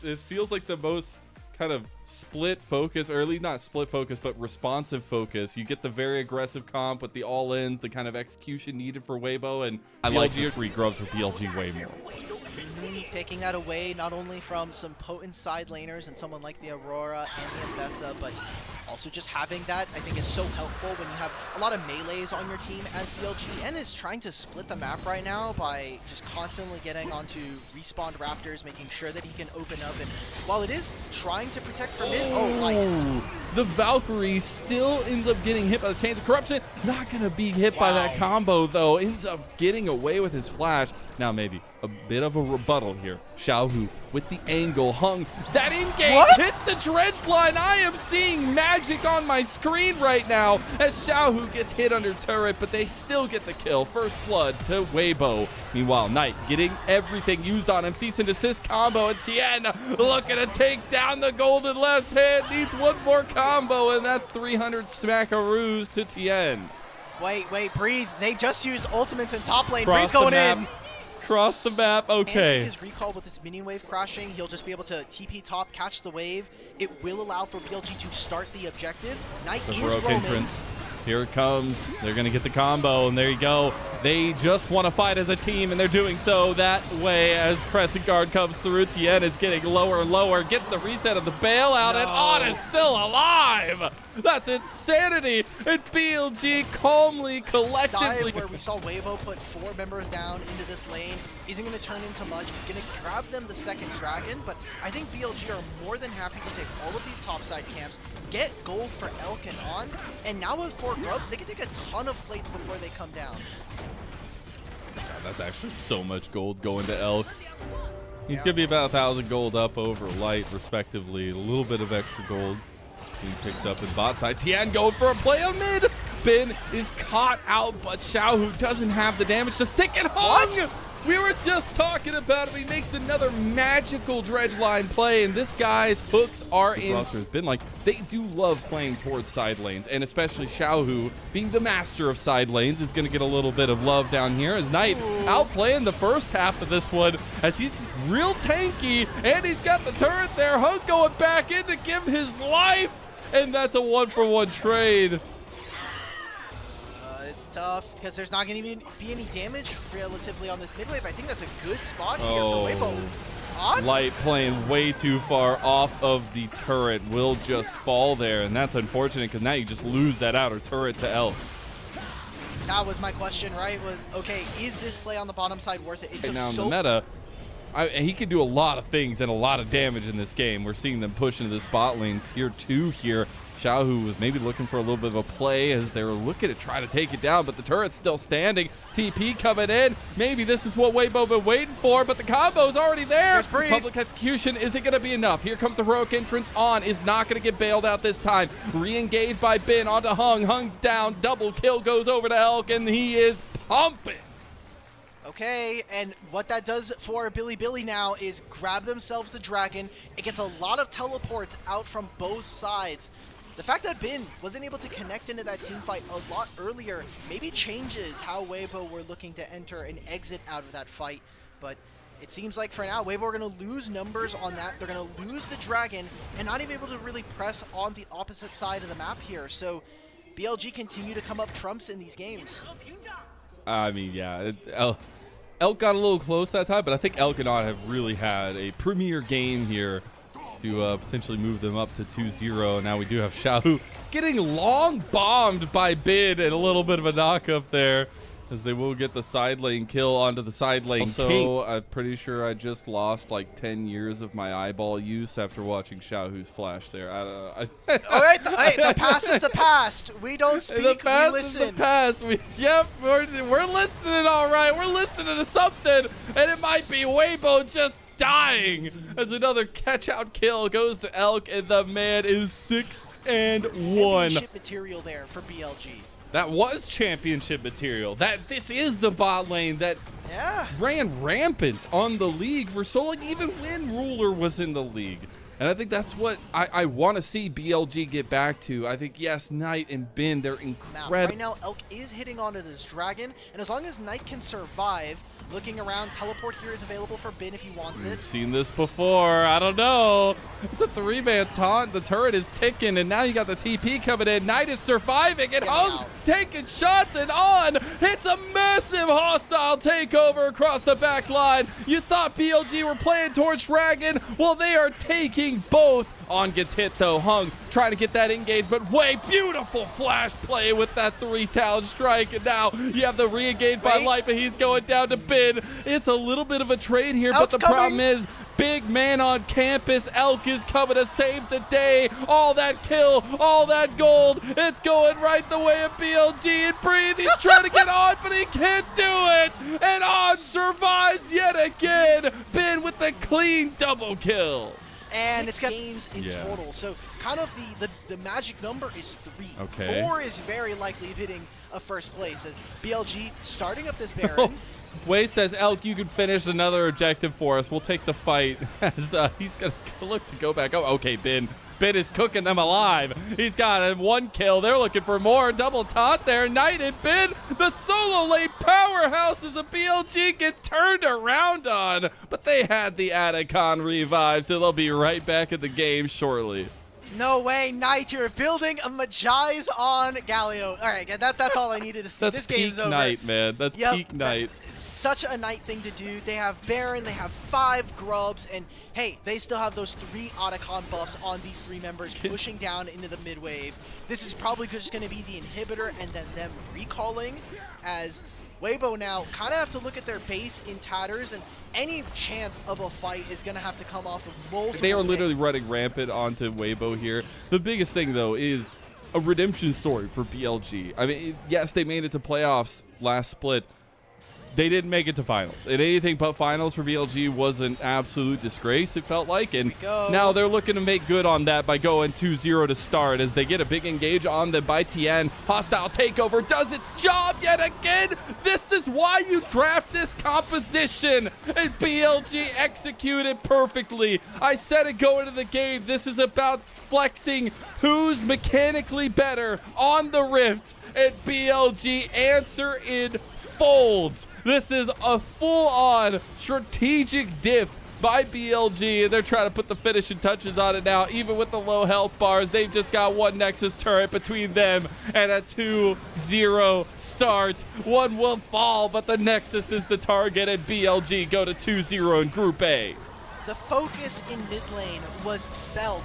this feels like the most kind of split focus, or at least not split focus, but responsive focus. You get the very aggressive comp with the all-ins, the kind of execution needed for Weibo, and I like the free grubs for BLG way more. Taking that away not only from some potent side laners and someone like the Aurora and the Ambessa, but also just having that, I think, is so helpful when you have a lot of melees on your team as BLG, and is trying to split the map right now by just constantly getting onto respawned Raptors, making sure that he can open up, and while it is trying to protect from mid, the Valkyrie still ends up getting hit by the Chains of Corruption. Not gonna be hit by that combo though, ends up getting away with his flash. Now maybe a bit of a rebuttal here. Xiaohu with the angle hung. That engage hits the dredge line. I am seeing magic on my screen right now as Xiaohu gets hit under turret, but they still get the kill. First blood to Weibo. Meanwhile, Knight getting everything used on him. Cease and desist combo, and Tien looking to take down the golden left hand. Needs one more combo, and that's 300 smackaroos to Tien. Wait, breathe. They just used ultimates in top lane. Breeze going in. Across the map, okay. And his recall with this minion wave crashing, he'll just be able to TP top, catch the wave. It will allow for BLG to start the objective. Knight is roaming. Entrance. Here it comes. They're going to get the combo, and there you go. They just want to fight as a team, and they're doing so that way as Crescent Guard comes through. Tien is getting lower and lower, gets the reset of the bailout, and On is still alive. That's insanity. And BLG calmly, collectively. Where we saw Weibo put 4 members down into this lane isn't going to turn into much. It's going to grab them the second dragon, but I think BLG are more than happy to take all of these topside camps, get gold for Elk and On, and now with 4 grubs, they can take a ton of plates before they come down. God, that's actually so much gold going to Elk. He's going to be about 1,000 gold up over Light, respectively. A little bit of extra gold he picks up in bot side. Tien going for a play on mid. Bin is caught out, but Xiaohu doesn't have the damage to stick it home. We were just talking about it. He makes another magical dredge line play, and this guy's hooks are in. Has been like, they do love playing towards side lanes, and especially Xiaohu, being the master of side lanes, is going to get a little bit of love down here as Knight outplaying the first half of this one as he's real tanky, and he's got the turret there. Hunk going back in to give his life, and that's a 1-for-1 trade. Tough because there's not going to be any damage relatively on this mid wave. I think that's a good spot here for Weibo. Light playing way too far off of the turret will just fall there, and that's unfortunate because now you just lose that outer turret to Elk. That was my question, right? Okay, is this play on the bottom side worth it? Right now in the meta, he can do a lot of things and a lot of damage in this game. We're seeing them push into this bot lane tier 2 here. Xiaohu was maybe looking for a little bit of a play as they were looking to try to take it down, but the turret's still standing. TP coming in. Maybe this is what Weibo been waiting for, but the combo's already there. Public execution isn't going to be enough. Here comes the heroic entrance. On is not going to get bailed out this time. Re-engaged by Bin onto Hung. Hung down. Double kill goes over to Elk, and he is pumping. Okay, and what that does for Bilibili now is grab themselves the dragon. It gets a lot of teleports out from both sides. The fact that Bin wasn't able to connect into that team fight a lot earlier maybe changes how Weibo were looking to enter and exit out of that fight. But it seems like for now, Weibo are going to lose numbers on that. They're going to lose the dragon and not even able to really press on the opposite side of the map here. So BLG continue to come up trumps in these games. I mean, yeah. Elk got a little close that time, but I think Elk and On have really had a premier game here to potentially move them up to 2-0. Now we do have Xiaohu getting long bombed by Bin and a little bit of a knock-up there as they will get the side lane kill onto the side lane. So I'm pretty sure I just lost like 10 years of my eyeball use after watching Xiaohu's flash there. All right, the past is the past. We don't speak, the past we listen. Is the past. We're listening all right. We're listening to something, and it might be Weibo just dying as another catch-out kill goes to Elk, and the man is 6-1. Championship material there for BLG. That was championship material. This is the bot lane that ran rampant on the league for so long, even when Ruler was in the league. And I think that's what I want to see BLG get back to. I think, yes, Knight and Bin, they're incredible. Right now, Elk is hitting onto this dragon, and as long as Knight can survive, looking around. Teleport here is available for Bin if he wants it. We've seen this before. I don't know. It's a 3-man taunt. The turret is ticking, and now you got the TP coming in. Knight is surviving, and Hung taking shots and on. It's a massive hostile takeover across the back line. You thought BLG were playing towards Dragon. Well, they are taking both. On gets hit though. Hung trying to get that engage, but beautiful flash play with that 3-talent strike. And now you have the re-engage by Light, but he's going down to Bin. It's a little bit of a trade here, but the problem is big man on campus. Elk is coming to save the day. All that kill, all that gold. It's going right the way of BLG, and Breathe. He's trying to get on, but he can't do it. And On survives yet again. Bin with the clean double kill. And it's got games in total, so kind of the magic number is 3. Okay. 4 is very likely of hitting a first place as BLG starting up this Baron. Wei says, Elk, you can finish another objective for us. We'll take the fight. As he's going to look to go back. Oh, okay, Bin is cooking them alive. He's got 1 kill. They're looking for more. Double taunt there. Knight and Bin. The solo lane powerhouses of BLG get turned around on. But they had the Atacon revive, so they'll be right back in the game shortly. No way, Knight, you're building a Magi's on Galio. All right, that's all I needed to see. This game's over. Knight, man. That's peak Knight. Such a Knight thing to do. They have Baron, they have 5 Grubs, and hey, they still have those 3 Otacon buffs on these 3 members pushing down into the mid wave. This is probably just going to be the inhibitor and then them recalling, as Weibo now kind of have to look at their base in tatters, and any chance of a fight is going to have to come off of multiple They are picks. literally running rampant onto Weibo here. The biggest thing, though, is a redemption story for BLG. I mean, yes, they made it to playoffs last split. They didn't make it to finals. And anything but finals for BLG was an absolute disgrace, it felt like. And now they're looking to make good on that by going 2-0 to start as they get a big engage on them by TN. Hostile takeover does its job yet again. This is why you draft this composition. And BLG executed perfectly. I said it going into the game. This is about flexing who's mechanically better on the Rift. And BLG answer in folds. This is a full-on strategic diff by BLG, and they're trying to put the finishing touches on it now. Even with the low health bars, they've just got 1 Nexus turret between them and a 2-0 start. 1 will fall, but the Nexus is the target, and BLG go to 2-0 in Group A. The focus in mid lane was felt.